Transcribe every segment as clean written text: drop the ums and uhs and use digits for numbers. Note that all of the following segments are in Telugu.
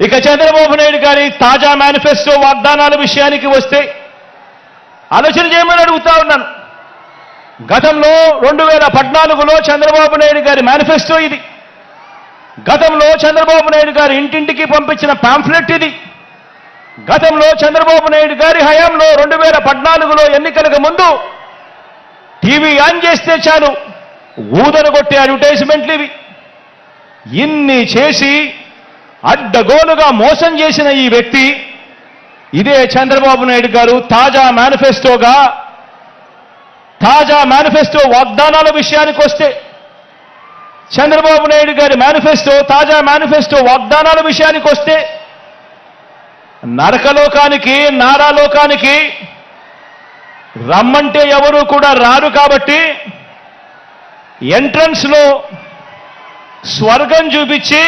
ఇక చంద్రబాబు నాయుడు గారి తాజా మేనిఫెస్టో వాగ్దానాల విషయానికి వస్తే ఆలోచన చేయమని అడుగుతా ఉన్నాను. గతంలో 2014లో చంద్రబాబు నాయుడు గారి మేనిఫెస్టో ఇది. గతంలో చంద్రబాబు నాయుడు గారు ఇంటింటికి పంపించిన పాంఫ్లెట్ ఇది. గతంలో చంద్రబాబు నాయుడు గారి హయాంలో 2014లో ఎన్నికలకు ముందు టీవీ ఆన్ చేస్తే చాలు ఊదరగొట్టే అడ్వర్టైజ్మెంట్లు ఇవి. ఇన్ని చేసి అడ్డగోలుగా మోసం చేసిన ఈ వ్యక్తి ఇదే చంద్రబాబు నాయుడు గారు తాజా మేనిఫెస్టో వాగ్దానాల విషయానికి వస్తే చంద్రబాబు నాయుడు గారి తాజా మేనిఫెస్టో వాగ్దానాల విషయానికి వస్తే నరకలోకానికి నారాలోకానికి రమ్మంటే ఎవరు కూడా రారు కాబట్టి ఎంట్రన్స్లో స్వర్గం చూపించి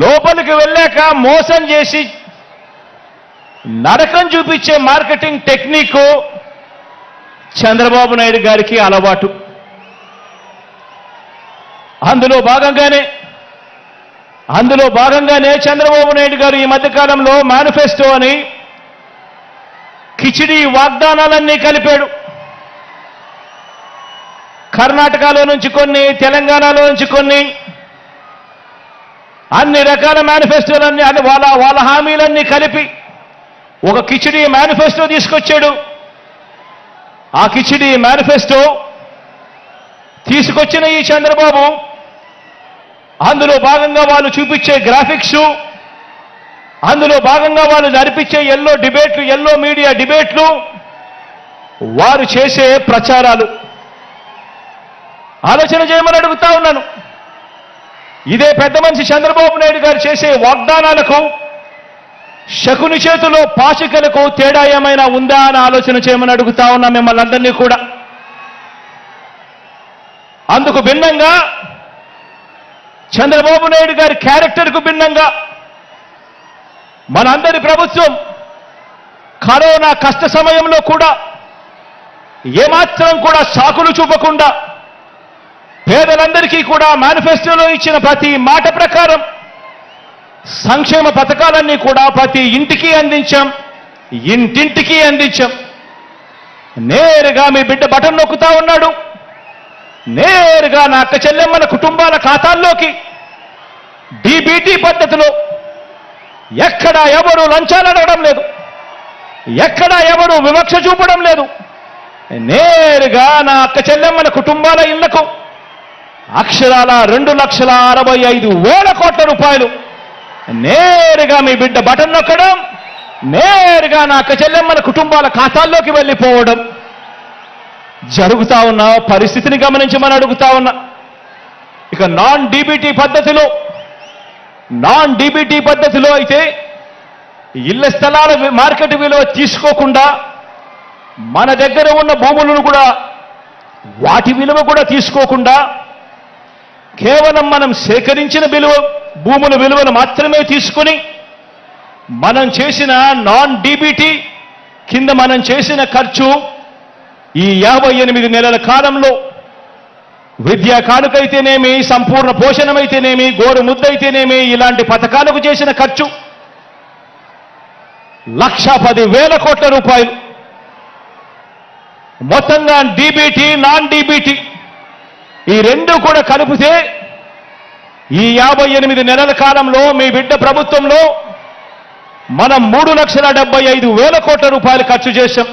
లోపలికి వెళ్ళాక మోసం చేసి నరకం చూపించే మార్కెటింగ్ టెక్నిక్ చంద్రబాబు నాయుడు గారికి అలవాటు. అందులో భాగంగానే చంద్రబాబు నాయుడు గారు ఈ మధ్యకాలంలో మేనిఫెస్టో అని కిచిడి వాగ్దానాలన్నీ కలిపాడు. కర్ణాటకలో నుంచి కొన్ని, తెలంగాణలో నుంచి కొన్ని, అన్ని రకాల మేనిఫెస్టోలన్నీ వాళ్ళ హామీలన్నీ కలిపి ఒక కిచిడి మేనిఫెస్టో తీసుకొచ్చాడు. ఆ కిచిడి మేనిఫెస్టో తీసుకొచ్చిన ఈ చంద్రబాబు అందులో భాగంగా వాళ్ళు చూపించే గ్రాఫిక్స్, అందులో భాగంగా వాళ్ళు జరిపించే ఎల్లో మీడియా డిబేట్లు, వారు చేసే ప్రచారాలు ఆలోచన చేయమని అడుగుతా ఉన్నాను. ఇదే పెద్ద మనిషి చంద్రబాబు నాయుడు గారు చేసే వాగ్దానాలకు శకుని చేతిలో పాచికలకు తేడా ఏమైనా ఉందా అని ఆలోచన చేయమని అడుగుతా ఉన్నా మిమ్మల్ని అందరినీ కూడా. అందుకు భిన్నంగా చంద్రబాబు నాయుడు గారి క్యారెక్టర్కు భిన్నంగా మనందరి ప్రభుత్వం కరోనా కష్ట సమయంలో కూడా ఏమాత్రం కూడా సాకులు చూపకుండా పేదలందరికీ కూడా మేనిఫెస్టోలో ఇచ్చిన ప్రతి మాట ప్రకారం సంక్షేమ పథకాలన్నీ కూడా ప్రతి ఇంటికి అందించాం, ఇంటింటికి అందించాం. నేరుగా మీ బిడ్డ బటన్ నొక్కుతా ఉన్నాడు. నేరుగా నా అక్క చెల్లెమ్మల కుటుంబాల ఖాతాల్లోకి డీబీటీ పద్ధతిలో ఎక్కడా ఎవరు లంచాలు అడగడం లేదు, ఎక్కడా ఎవరు వివక్ష చూపడం లేదు. నేరుగా నా అక్క చెల్లెమ్మల కుటుంబాల ఇళ్లకు అక్షరాల 2,65,000 కోట్ల రూపాయలు నేరుగా మీ బిడ్డ బటన్ నొక్కడం, నేరుగా నా అక్క చెల్లెమ్మల కుటుంబాల ఖాతాల్లోకి వెళ్ళిపోవడం జరుగుతా ఉన్న పరిస్థితిని గమనించమని అడుగుతా ఉన్నా. ఇక నాన్ డీబీటీ పద్ధతిలో అయితే ఇళ్ల స్థలాల మార్కెట్ విలువ తీసుకోకుండా మన దగ్గర ఉన్న భూములను కూడా వాటి విలువ కూడా తీసుకోకుండా కేవలం మనం సేకరించిన భూముల విలువను మాత్రమే తీసుకొని మనం చేసిన నాన్ డీబీటీ కింద మనం చేసిన ఖర్చు ఈ 58 నెలల కాలంలో విద్యా కానుకైతేనేమి, సంపూర్ణ పోషణమైతేనేమి, గోరు ముద్దైతేనేమి, ఇలాంటి పథకాలకు చేసిన ఖర్చు 1,10,000 కోట్ల రూపాయలు. మొత్తంగా డీబీటీ, నాన్ డీబీటీ ఈ రెండు కూడా కలిపితే ఈ 58 నెలల కాలంలో మీ బిడ్డ ప్రభుత్వంలో మనం 3,75,000 కోట్ల రూపాయలు ఖర్చు చేశాం.